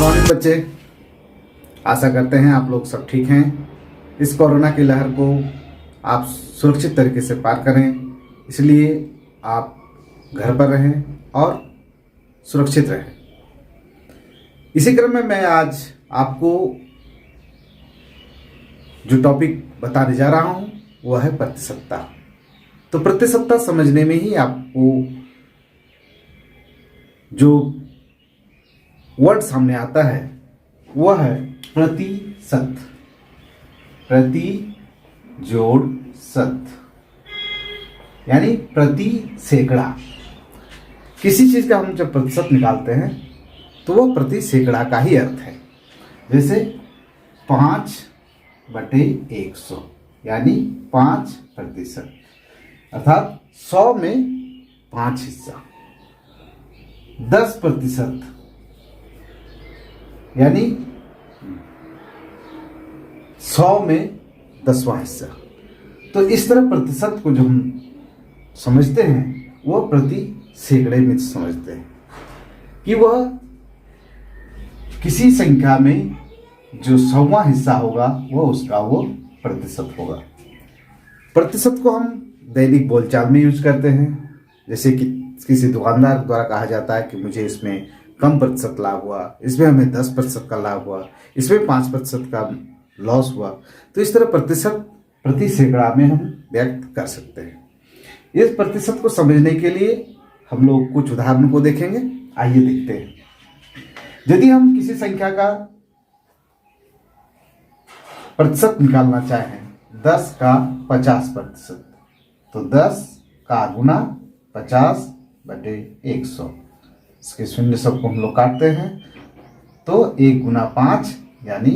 Morning बच्चे, आशा करते हैं आप लोग सब ठीक हैं। इस कोरोना की लहर को आप सुरक्षित तरीके से पार करें, इसलिए आप घर पर रहें और सुरक्षित रहें। इसी क्रम में मैं आज आपको जो टॉपिक बताने जा रहा हूं वह है प्रतिशतता। तो प्रतिशतता समझने में ही आपको जो वर्ड सामने आता है वह है प्रतिशत। प्रति जोड़ शत यानी प्रति सैकड़ा। किसी चीज का हम जब प्रतिशत निकालते हैं तो वह प्रति सैकड़ा का ही अर्थ है। जैसे 5/100 यानी 5%, अर्थात 100 में 5 हिस्सा। 10% यानी 100 में 10वां हिस्सा। तो इस तरह प्रतिशत को जो हम समझते हैं वह प्रति सैकड़े में समझते हैं कि वह किसी संख्या में जो 100वां हिस्सा होगा वह उसका वो प्रतिशत होगा। प्रतिशत को हम दैनिक बोलचाल में यूज करते हैं। जैसे कि किसी दुकानदार द्वारा कहा जाता है कि मुझे इसमें कम प्रतिशत लाभ हुआ, इसमें हमें 10% का लाभ हुआ, इसमें 5% का लॉस हुआ। तो इस तरह प्रतिशत प्रति सैकड़ा में हम व्यक्त कर सकते हैं। इस प्रतिशत को समझने के लिए हम लोग कुछ उदाहरणों को देखेंगे। आइए देखते हैं। यदि हम किसी संख्या का प्रतिशत निकालना चाहें 10 का 50%, तो 10 का गुना 50/100। इसके शून्य सबको हम लोग काटते हैं तो 1 गुना 5 यानी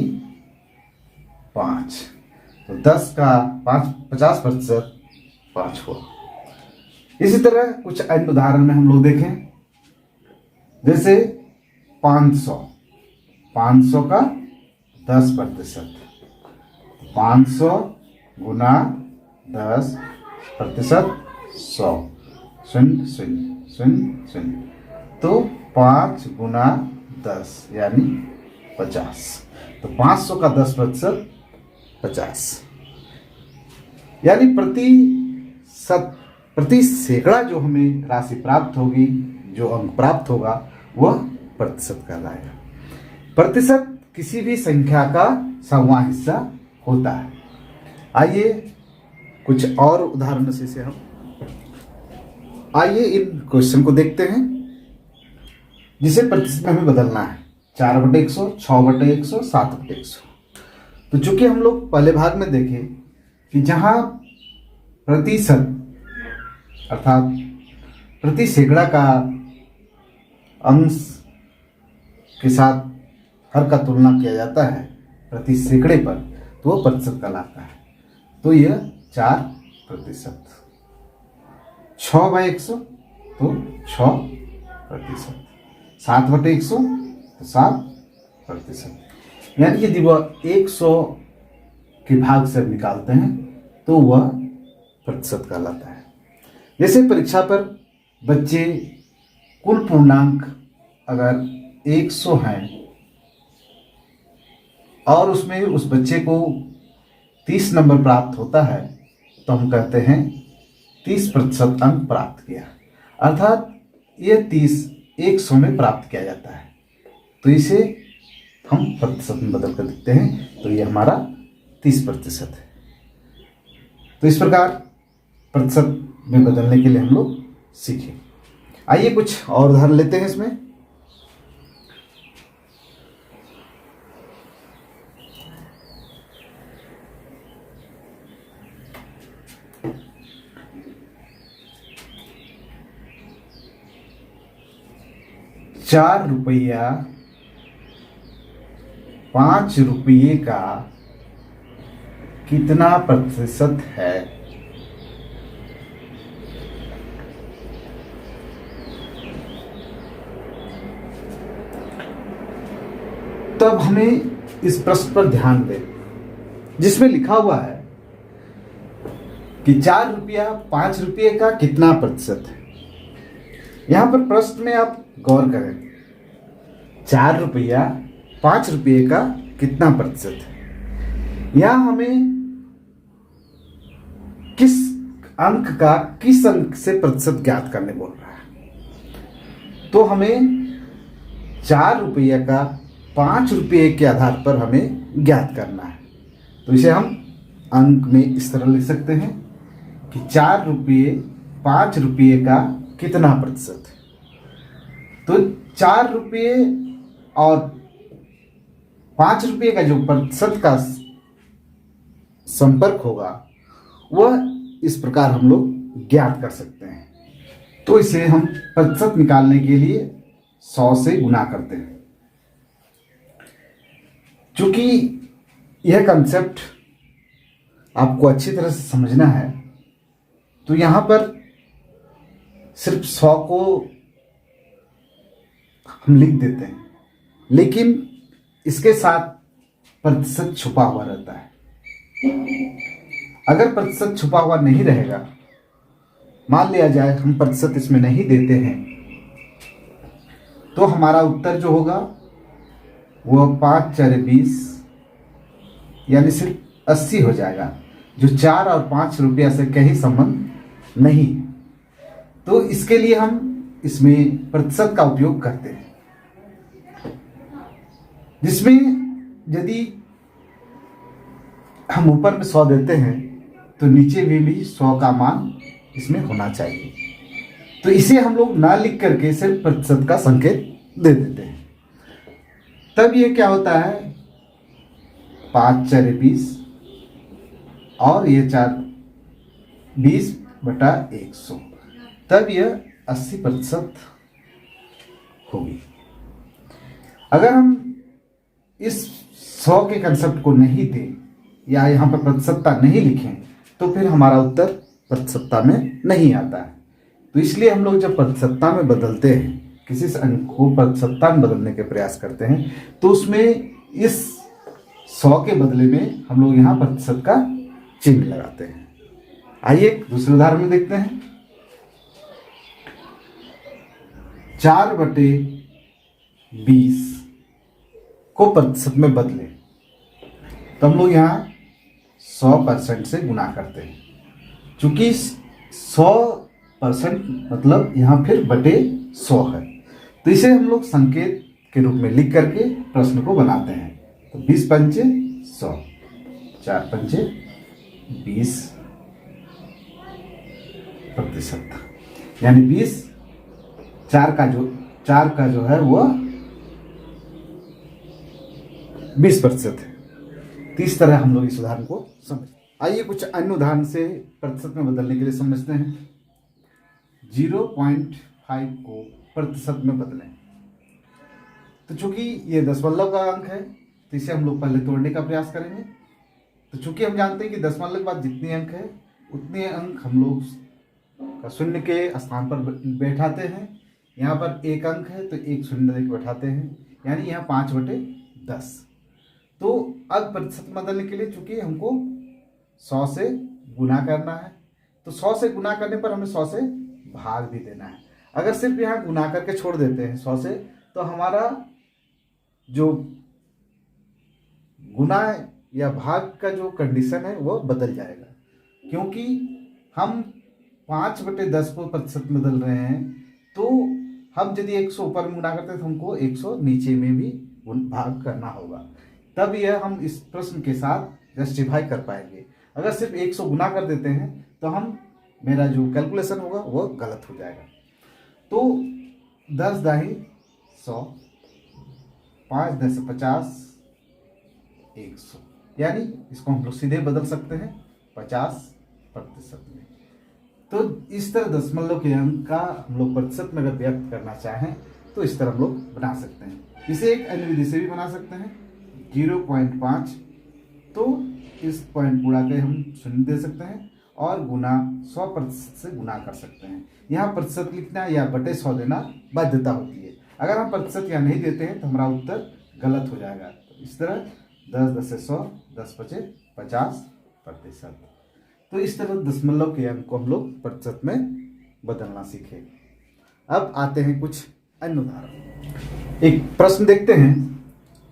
5। तो 10 का 50% 5 हुआ। इसी तरह कुछ अन्य उदाहरण में हम लोग देखें। जैसे 500 का 10%, 500 गुना 10% 100, 0 तो 5 गुना 10 यानी 50। तो 500 का 10% 50 यानी प्रति सैकड़ा जो हमें राशि प्राप्त होगी, जो अंक प्राप्त होगा वह प्रतिशत कहलाएगा। प्रतिशत किसी भी संख्या का 100वां हिस्सा होता है। आइए कुछ और उदाहरणों से हम आइए इन क्वेश्चन को देखते हैं जिसे प्रतिशत में हमें बदलना है। 4/100, 6/100, 7/100। तो चूंकि हम लोग पहले भाग में देखें कि जहां प्रतिशत अर्थात प्रति सैकड़ा का अंश के साथ हर का तुलना किया जाता है प्रति सैकड़े पर, तो वह प्रतिशत कहलाता है। तो यह 4%। 6/100 तो 6%। 7/100 तो 7%। यानी यदि वह 100 के भाग से निकालते हैं तो वह प्रतिशत कहलाता है। जैसे परीक्षा पर बच्चे कुल पूर्णांक अगर 100 हैं और उसमें उस बच्चे को 30 नंबर प्राप्त होता है तो हम कहते हैं 30% अंक प्राप्त किया। अर्थात यह 30 100 में प्राप्त किया जाता है। तो इसे हम प्रतिशत में बदल कर देखते हैं तो यह हमारा 30% है। तो इस प्रकार प्रतिशत में बदलने के लिए हम लोग सीखें। आइए कुछ और उदाहरण लेते हैं इसमें। ₹4 ₹5 का कितना प्रतिशत है? तब हमें इस प्रश्न पर ध्यान दें जिसमें लिखा हुआ है कि ₹4 ₹5 का कितना प्रतिशत है। यहां पर प्रश्न में आप गौर करें, ₹4 5 रुपये का कितना प्रतिशत है। यहाँ हमें किस अंक से प्रतिशत ज्ञात करने बोल रहा है। तो हमें 4 रुपये का 5 रुपये के आधार पर हमें ज्ञात करना है। तो इसे हम अंक में इस तरह लिख सकते हैं कि 4 रुपये 5 रुपये का कितना प्रतिशत है। तो 4 रुपये और 5 रुपये का जो प्रतिशत का संपर्क होगा वह इस प्रकार हम लोग ज्ञात कर सकते हैं। तो इसे हम प्रतिशत निकालने के लिए 100 से गुना करते हैं। चूंकि यह कंसेप्ट आपको अच्छी तरह से समझना है तो यहां पर सिर्फ 100 को हम लिख देते हैं, लेकिन इसके साथ प्रतिशत छुपा हुआ रहता है। अगर प्रतिशत छुपा हुआ नहीं रहेगा, मान लिया जाए हम प्रतिशत इसमें नहीं देते हैं, तो हमारा उत्तर जो होगा वह 5 4 20 यानी सिर्फ 80 हो जाएगा, जो 4 और 5 रुपया से कहीं संबंध नहीं। तो इसके लिए हम इसमें प्रतिशत का उपयोग करते हैं, जिसमें यदि हम ऊपर में 100 देते हैं तो नीचे में भी 100 का मान इसमें होना चाहिए। तो इसे हम लोग ना लिख करके सिर्फ प्रतिशत का संकेत दे देते हैं। तब ये क्या होता है, 5 4 20 और ये 4 20/100, तब यह 80% होगी। अगर हम इस 100 के कंसेप्ट को नहीं दें या यहाँ पर प्रतिशतता नहीं लिखें तो फिर हमारा उत्तर प्रतिशतता में नहीं आता है। तो इसलिए हम लोग जब प्रतिशतता में बदलते हैं, किसी अंक को प्रतिशतता में बदलने के प्रयास करते हैं, तो उसमें इस 100 के बदले में हम लोग यहाँ प्रतिशत का चिन्ह लगाते हैं। आइए दूसरे उदाहरण में देखते हैं। 4/20 को प्रतिशत में बदले तो हम लोग यहाँ 100% से गुना करते हैं। चूंकि 100% मतलब यहाँ फिर बटे 100 है, तो इसे हम लोग संकेत के रूप में लिख करके प्रश्न को बनाते हैं। तो 20 पंचे 100, 4 पंचे 20%, यानी 20 4 का जो है वो 20% है। तो इस तरह हम लोग इस उदाहरण को समझ। आइए कुछ अन्य उदाहरण से प्रतिशत में बदलने के लिए समझते हैं। 0.5 को प्रतिशत में बदलें। तो चूंकि ये दशमलव का अंक है तो इसे हम लोग पहले तोड़ने का प्रयास करेंगे। तो चूंकि हम जानते हैं कि दशमलव के बाद जितने अंक है उतने अंक हम लोग का शून्य के स्थान पर बैठाते हैं। यहाँ पर 1 अंक है तो 1 शून्य देकर बैठाते हैं, यानी यहाँ 5/10। तो अब प्रतिशत बदलने के लिए चूंकि हमको 100 से गुना करना है, तो 100 से गुना करने पर हमें 100 से भाग भी देना है। अगर सिर्फ यहाँ गुना करके छोड़ देते हैं 100 से, तो हमारा जो गुना या भाग का जो कंडीशन है वो बदल जाएगा, क्योंकि हम 5/10 को प्रतिशत में बदल रहे हैं। तो हम यदि 100 ऊपर में गुना करते हैं तो हमको 100 नीचे में भी भाग करना होगा, तब यह हम इस प्रश्न के साथ जस्टिफाई कर पाएंगे। अगर सिर्फ 100 गुना कर देते हैं तो मेरा जो कैलकुलेशन होगा वो गलत हो जाएगा। तो 10 दाही 100, 5 10 50, 100, यानी इसको हम लोग सीधे बदल सकते हैं 50% में। तो इस तरह दशमलव के अंक का हम लोग प्रतिशत में अगर व्यक्त करना चाहें तो इस तरह हम लोग बना सकते हैं। इसे एक अन्य विधि से भी बना सकते हैं। 0.5, तो इस पॉइंट गुणा के हम शून्य दे सकते हैं और गुना 100% से गुना कर सकते हैं। यहाँ प्रतिशत लिखना या बटे 100 देना बाध्यता होती है। अगर हम प्रतिशत यहाँ नहीं देते हैं तो हमारा उत्तर गलत हो जाएगा। तो इस तरह 10 10 से 100, 10 बचे 50%। तो इस तरह दशमलव के अंक को हम लोग प्रतिशत में बदलना सीखे। अब आते हैं कुछ अन्य उदाहरण। एक प्रश्न देखते हैं।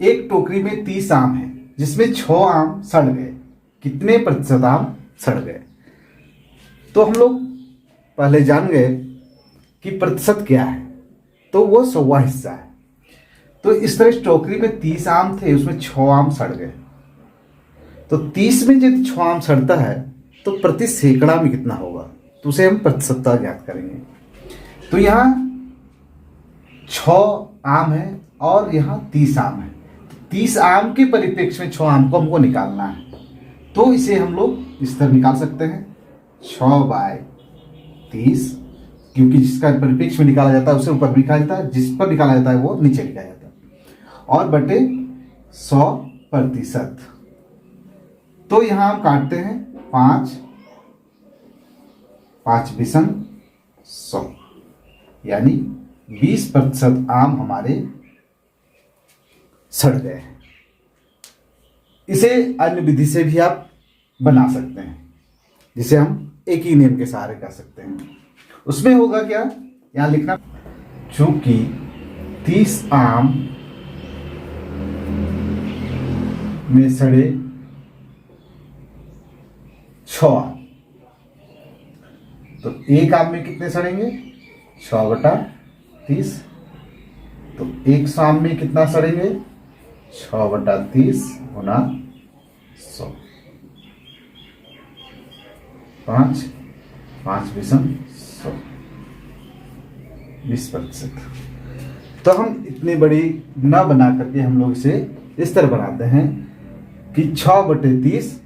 एक टोकरी में 30 आम है जिसमें 6 आम सड़ गए, कितने प्रतिशत आम सड़ गए? तो हम लोग पहले जान गए कि प्रतिशत क्या है, तो वो 100वां हिस्सा है। तो इस तरह इस टोकरी में 30 आम थे, उसमें 6 आम सड़ गए। तो 30 में यदि 6 आम सड़ता है तो प्रति सैकड़ा में कितना होगा, तो उसे हम प्रतिशतता ज्ञात करेंगे। तो यहाँ 6 आम है और यहाँ 30 आम है। 30 आम के परिप्रेक्ष्य में 6 आम को हमको निकालना है, तो इसे हम लोग इस तरह निकाल सकते हैं 6/30, क्योंकि जिसका परिप्रेक्ष्य में निकाला जाता है उसे ऊपर निकाला जाता है, जिस पर निकाला जाता है वो नीचे लिखा जाता है, और बटे 100%। तो यहां हम काटते हैं 5 5 100, यानी 20% आम हमारे सड़ गए हैं। इसे अन्य विधि से भी आप बना सकते हैं, जिसे हम एक ही नियम के सहारे कर सकते हैं। उसमें होगा क्या, यहां लिखना, चूंकि 30 आम में सड़े 6 आम, तो एक आम में कितने सड़ेंगे, 6/30। तो 100 आम में कितना सड़ेंगे, 6/30 गुना 100, 5 5 100, 20%। तो हम इतनी बड़ी ना बना करके हम लोग इसे इस तरह बनाते हैं कि 6/30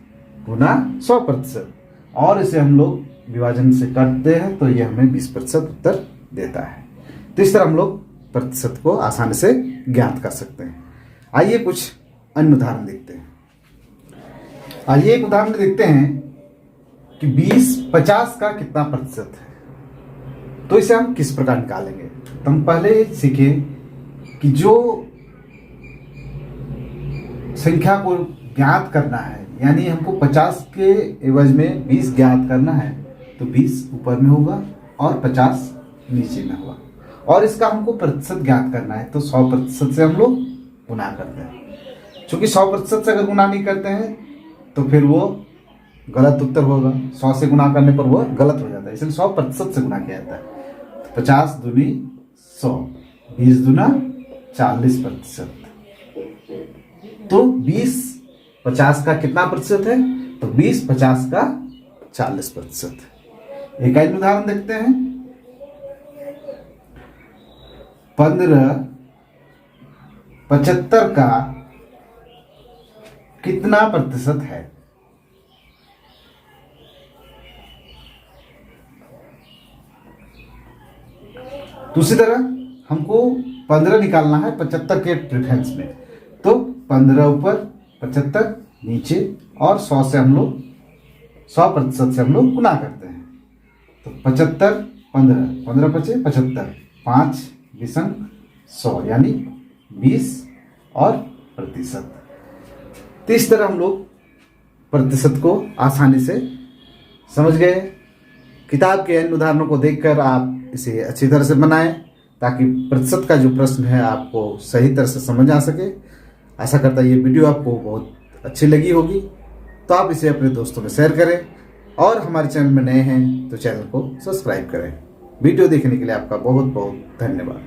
गुना 100%, और इसे हम लोग विभाजन से काटते हैं तो ये हमें 20% उत्तर देता है। तो इस तरह हम लोग प्रतिशत को आसानी से ज्ञात कर सकते हैं। आइए कुछ अन्य उदाहरण देखते हैं। आइए एक उदाहरण देखते हैं कि 20-50 का कितना प्रतिशत है। तो इसे हम किस प्रकार निकालेंगे, तो हम पहले सीखें कि जो संख्या को ज्ञात करना है, यानी हमको 50 के एवज में 20 ज्ञात करना है, तो 20 ऊपर में होगा और 50 नीचे में होगा, और इसका हमको प्रतिशत ज्ञात करना है, तो 100% से हम लोग गुना करते हैं। चूंकि 100% से अगर गुना नहीं करते हैं तो फिर वो गलत उत्तर होगा, 100 से गुना करने पर वो गलत हो जाता है, इसलिए 100% से गुना किया जाता है। 50 दूनी 100, 20 दूना 40%। तो 20-50 का कितना प्रतिशत है, तो 20-50 का 40%। एक और उदाहरण देखते हैं, 15-75 का कितना प्रतिशत है। दूसरी तरह हमको 15 निकालना है 75 के प्रेफरेंस में, तो 15 ऊपर 75 नीचे, और 100 से हम लोग 100% से हम लोग गुना करते हैं। तो 75 15 15 5 75, 5 20 100, यानी 20 और प्रतिशत। तो इस तरह हम लोग प्रतिशत को आसानी से समझ गए। किताब के अन्य उदाहरणों को देखकर आप इसे अच्छी तरह से बनाएं, ताकि प्रतिशत का जो प्रश्न है आपको सही तरह से समझ आ सके। आशा करता है ये वीडियो आपको बहुत अच्छी लगी होगी, तो आप इसे अपने दोस्तों में शेयर करें, और हमारे चैनल में नए हैं तो चैनल को सब्सक्राइब करें। वीडियो देखने के लिए आपका बहुत बहुत धन्यवाद।